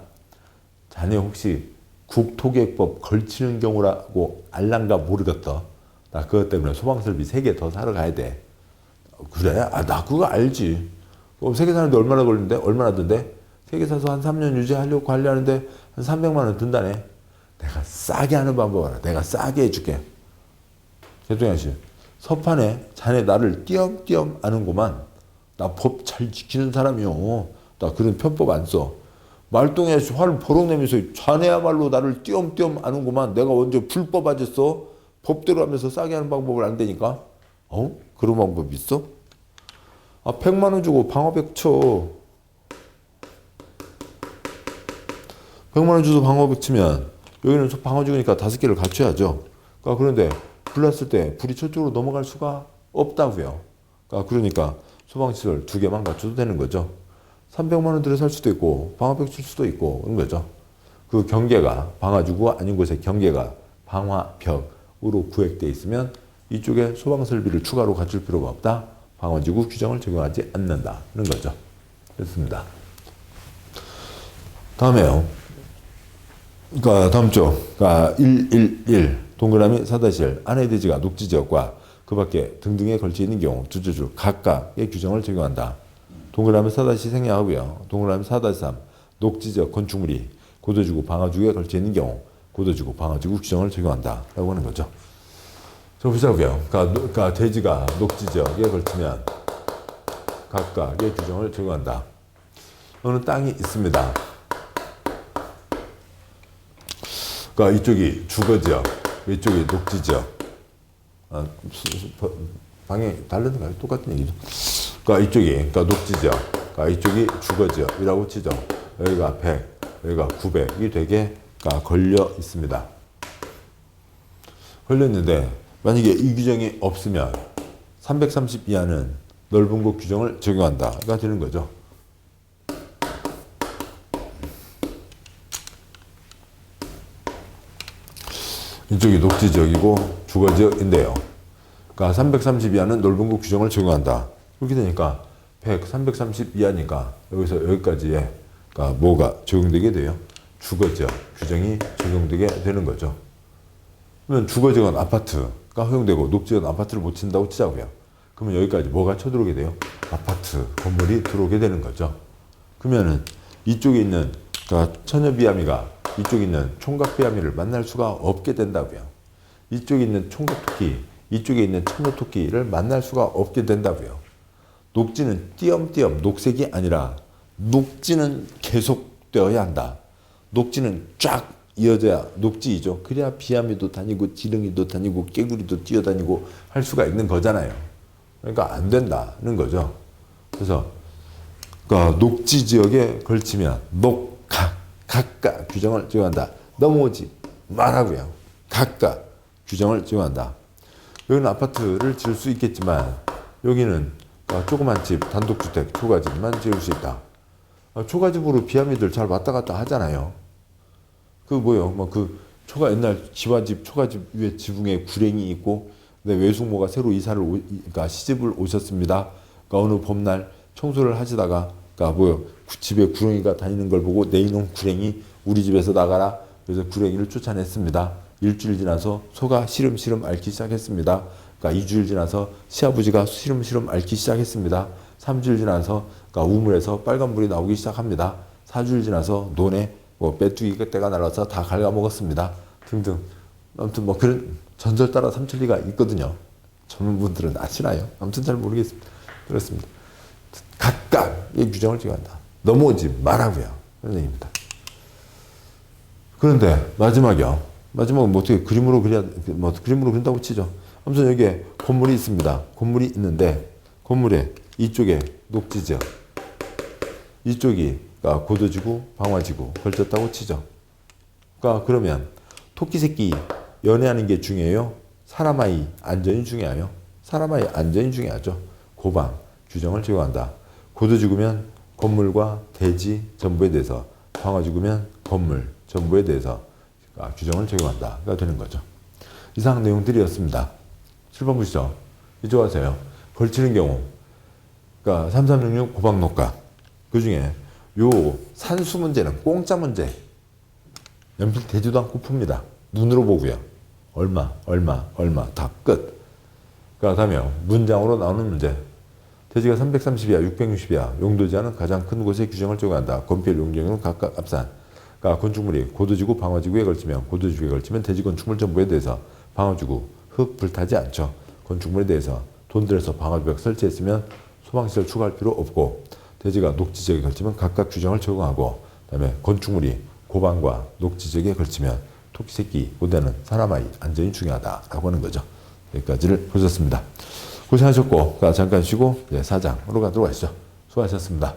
자네 혹시 국토계획법 걸치는 경우라고 알란가 모르겠다. 나 그것 때문에 소방설비 3개 더 사러 가야 돼. 그래? 나 그거 알지. 3개 사는데 얼마나 걸리는데? 얼마나 든대? 3개 사서 한 3년 유지하려고 관리하는데 한 300만 원 든다네. 내가 싸게 하는 방법 알아. 내가 싸게 해줄게. 개통이 아저씨. 서판에 자네 나를 띄엄띄엄 아는구만. 나 법 잘 지키는 사람이요. 나 그런 편법 안 써. 말똥이 아저씨 화를 버럭 내면서 자네야말로 나를 띄엄띄엄 아는구만. 내가 언제 불법 아졌어? 법대로 하면서 싸게 하는 방법을 안 되니까. 그런 방법 있어? 100만 원 주고 방화벽 쳐. 100만 원 주고 방화벽 치면 여기는 방화지구니까 5개를 갖춰야죠. 그런데 불 났을 때 불이 저쪽으로 넘어갈 수가 없다고요. 그러니까 소방시설 2개만 갖춰도 되는 거죠. 300만 원 들여 살 수도 있고 방화벽 칠 수도 있고 그런 거죠. 그 경계가 방화지구가 아닌 곳의 경계가 방화벽으로 구획되어 있으면 이쪽에 소방설비를 추가로 갖출 필요가 없다. 방화지구 규정을 적용하지 않는다는 거죠. 됐습니다. 다음에요. 그러니까 다음 쪽, 그러니까 111 동그라미 4-1 안의 대지가 녹지지역과 그 밖에 등등에 걸쳐 있는 경우 두 줄 각각의 규정을 적용한다. 동그라미 4-2 생략하고요. 동그라미 4-3 녹지지역 건축물이 고도지구 방화지구에 걸쳐 있는 경우 고도지구 방화지구 규정을 적용한다 라고 하는 거죠. 저 보자고요. 그러니까 대지가 녹지지역에 걸치면 각각의 규정을 적용한다. 어느 땅이 있습니다. 그러니까 이쪽이 주거지역, 이쪽이 녹지지역. 방향이 다른가요? 똑같은 얘기죠. 그러니까 이쪽이 그러니까 녹지지역, 그러니까 이쪽이 주거지역이라고 치죠. 여기가 100, 여기가 900이 되게 걸려 있습니다. 걸려 있는데 만약에 이 규정이 없으면 330 이하는 넓은 곳 규정을 적용한다가 되는 거죠. 이쪽이 녹지지역이고 주거지역인데요. 그러니까 330 이하는 넓은 곳 규정을 적용한다. 그렇게 되니까 100, 330 이하니까 여기서 여기까지에 그러니까 뭐가 적용되게 돼요? 주거지역 규정이 적용되게 되는 거죠. 그러면 주거지역은 아파트가 허용되고 녹지역은 아파트를 못 친다고 치자고요. 그러면 여기까지 뭐가 쳐들어오게 돼요? 아파트 건물이 들어오게 되는 거죠. 그러면은 이쪽에 있는 그러니까 처녀비암이가 이쪽에 있는 총각비암이를 만날 수가 없게 된다고요. 이쪽에 있는 총각토끼, 이쪽에 있는 처녀토끼를 만날 수가 없게 된다고요. 녹지는 띄엄띄엄 녹색이 아니라 녹지는 계속되어야 한다. 녹지는 쫙 이어져야 녹지이죠. 그래야 비암이도 다니고 지렁이도 다니고 깨구리도 뛰어다니고 할 수가 있는 거잖아요. 그러니까 안 된다는 거죠. 그래서 그러니까 녹지 지역에 걸치면 각각 규정을 적용한다. 넘어오지 말라고요. 각각 규정을 적용한다. 여기는 아파트를 지을 수 있겠지만 여기는 조그만 집, 단독주택, 초가집만 지을 수 있다. 초가집으로 비암이들 잘 왔다 갔다 하잖아요. 그 초가 옛날 지화집, 초가집 위에 지붕에 구랭이 있고 외숙모가 새로 그러니까 시집을 오셨습니다. 그러니까 어느 봄날 청소를 하시다가 집에 구렁이가 다니는 걸 보고 내 이놈 구렁이 우리 집에서 나가라. 그래서 구렁이를 쫓아냈습니다. 일주일 지나서 소가 시름시름 앓기 시작했습니다. 그러니까 2주일 지나서 시아버지가 시름시름 앓기 시작했습니다. 3주일 지나서 우물에서 빨간물이 나오기 시작합니다. 4주일 지나서 논에 빼뚜기 때가 날아서 다 갉아먹었습니다. 등등. 아무튼 그런 전설 따라 삼천리가 있거든요. 전문분들은 아시나요? 아무튼 잘 모르겠습니다. 그렇습니다. 각각의 규정을 적용한다. 넘어오지 말라고요. 그런 얘기입니다. 그런데 마지막은 어떻게 그림으로 그림으로 그린다고 치죠. 아무튼 여기에 건물이 있습니다. 건물이 있는데 건물의 이쪽에 녹지지역, 이쪽이 고도지구, 방화지구 걸쳤다고 치죠. 그러면 토끼 새끼 연애하는 게 중요해요? 사람 아이 안전이 중요해요? 사람 아이 안전이 중요하죠. 고방 규정을 적용한다. 고도지구면 건물과 대지 전부에 대해서, 방화지구면 건물 전부에 대해서 규정을 적용한다가 되는 거죠. 이상 내용들이었습니다. 7번 보시죠. 이쪽 하세요. 걸치는 경우, 3366 고방녹가. 그 중에 요 산수 문제는 공짜 문제. 연필 대지도 않고 풉니다. 눈으로 보고요. 얼마 다 끝. 다음에 문장으로 나오는 문제. 대지가 330이야, 660이야. 용도 제한은 가장 큰 곳의 규정을 적용한다. 건폐율 용적률은 각각 합산. 건축물이 고도지구, 방화지구에 걸치면 고도지구에 걸치면 대지 건축물 전부에 대해서 방화지구, 흙 불타지 않죠. 건축물에 대해서 돈 들여서 방화벽 설치했으면 소방시설 추가할 필요 없고, 대지가 녹지지역에 걸치면 각각 규정을 적용하고, 그다음에 건축물이 고방과 녹지지역에 걸치면 토끼새끼 보다는 사람 아이 안전이 중요하다라고 하는 거죠. 여기까지를 보셨습니다. 고생하셨고 잠깐 쉬고 4장으로 가도록 하시죠. 수고하셨습니다.